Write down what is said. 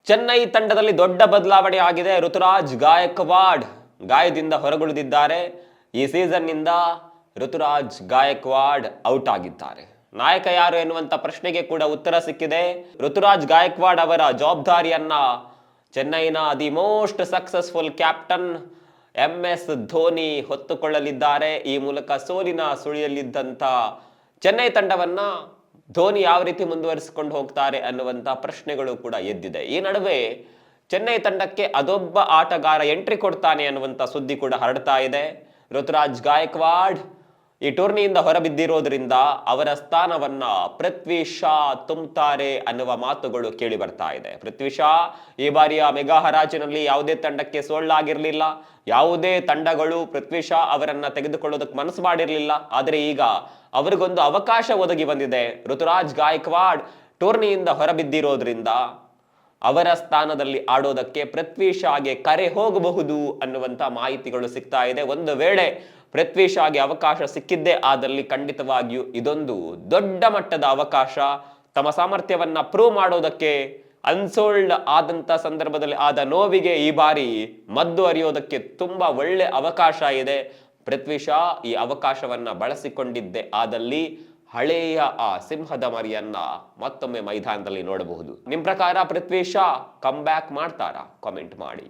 ಚೆನ್ನೈ ತಂಡದಲ್ಲಿ ದೊಡ್ಡ ಬದಲಾವಣೆ ಆಗಿದೆ. ಋತುರಾಜ್ ಗಾಯಕ್ವಾಡ್ ಗಾಯದಿಂದ ಹೊರಗುಳಿದಿದ್ದಾರೆ. ಈ ಸೀಸನ್ನಿಂದ ಋತುರಾಜ್ ಗಾಯಕ್ವಾಡ್ ಔಟ್ ಆಗಿದ್ದಾರೆ. ನಾಯಕ ಯಾರು ಎನ್ನುವಂತ ಪ್ರಶ್ನೆಗೆ ಕೂಡ ಉತ್ತರ ಸಿಕ್ಕಿದೆ. ಋತುರಾಜ್ ಗಾಯಕ್ವಾಡ್ ಅವರ ಜವಾಬ್ದಾರಿಯನ್ನ ಚೆನ್ನೈನ the most successful captain MS Dhoni ಹೊತ್ತುಕೊಳ್ಳಲಿದ್ದಾರೆ. ಈ ಮೂಲಕ ಸೋಲಿನ ಸುಳಿಯಲ್ಲಿದ್ದಂಥ ಚೆನ್ನೈ ತಂಡವನ್ನ ಧೋನಿ ಯಾವ ರೀತಿ ಮುಂದುವರಿಸಿಕೊಂಡು ಹೋಗ್ತಾರೆ ಅನ್ನುವಂಥ ಪ್ರಶ್ನೆಗಳು ಕೂಡ ಎದ್ದಿದೆ. ಈ ನಡುವೆ ಚೆನ್ನೈ ತಂಡಕ್ಕೆ ಅದೊಬ್ಬ ಆಟಗಾರ ಎಂಟ್ರಿ ಕೊಡ್ತಾನೆ ಅನ್ನುವಂಥ ಸುದ್ದಿ ಕೂಡ ಹರಡ್ತಾ ಇದೆ. ಋತುರಾಜ್ ಗಾಯಕ್ವಾಡ್ ಈ ಟೂರ್ನಿಯಿಂದ ಹೊರಬಿದ್ದಿರೋದ್ರಿಂದ ಅವರ ಸ್ಥಾನವನ್ನ ಪೃಥ್ವಿ ಶಾ ತುಂಬುತ್ತಾರೆ ಅನ್ನುವ ಮಾತುಗಳು ಕೇಳಿ ಬರ್ತಾ ಇದೆ. ಪೃಥ್ವಿ ಶಾ ಈ ಬಾರಿಯ ಮೆಗಾ ಹರಾಜಿನಲ್ಲಿ ಯಾವುದೇ ತಂಡಕ್ಕೆ ಸೋಲಾಗಿರ್ಲಿಲ್ಲ. ಯಾವುದೇ ತಂಡಗಳು ಪೃಥ್ವಿ ಶಾ ಅವರನ್ನ ತೆಗೆದುಕೊಳ್ಳೋದಕ್ಕೆ ಮನಸ್ಸು ಮಾಡಿರಲಿಲ್ಲ. ಆದರೆ ಈಗ ಅವರಿಗೊಂದು ಅವಕಾಶ ಒದಗಿ ಬಂದಿದೆ. ಋತುರಾಜ್ ಗಾಯಕ್ವಾಡ್ ಟೂರ್ನಿಯಿಂದ ಹೊರಬಿದ್ದಿರೋದ್ರಿಂದ ಅವರ ಸ್ಥಾನದಲ್ಲಿ ಆಡೋದಕ್ಕೆ ಪೃಥ್ವಿ ಶಾಗೆ ಕರೆ ಹೋಗಬಹುದು ಅನ್ನುವಂಥ ಮಾಹಿತಿಗಳು ಸಿಗ್ತಾ ಇದೆ. ಒಂದು ವೇಳೆ ಪೃಥ್ವಿ ಶಾಗೆ ಅವಕಾಶ ಸಿಕ್ಕಿದ್ದೇ ಆದಲ್ಲಿ ಖಂಡಿತವಾಗಿಯೂ ಇದೊಂದು ದೊಡ್ಡ ಮಟ್ಟದ ಅವಕಾಶ. ತಮ್ಮ ಸಾಮರ್ಥ್ಯವನ್ನ ಪ್ರೂವ್ ಮಾಡೋದಕ್ಕೆ ಅನ್ಸೋಲ್ಡ್ ಆದಂತ ಸಂದರ್ಭದಲ್ಲಿ ಆದ ನೋವಿಗೆ ಈ ಬಾರಿ ಮದ್ದು ಅರಿಯೋದಕ್ಕೆ ತುಂಬಾ ಒಳ್ಳೆ ಅವಕಾಶ ಇದೆ. ಪೃಥ್ವಿ ಶಾ ಈ ಅವಕಾಶವನ್ನ ಬಳಸಿಕೊಂಡಿದ್ದೇ ಆದಲ್ಲಿ ಹಳೆಯ ಆ ಸಿಂಹದ ಮರಿಯನ್ನ ಮತ್ತೊಮ್ಮೆ ಮೈದಾನದಲ್ಲಿ ನೋಡಬಹುದು. ನಿಮ್ ಪ್ರಕಾರ ಪೃಥ್ವಿ ಶಾ ಕಮ್ ಬ್ಯಾಕ್ ಮಾಡ್ತಾರಾ? ಕಾಮೆಂಟ್ ಮಾಡಿ.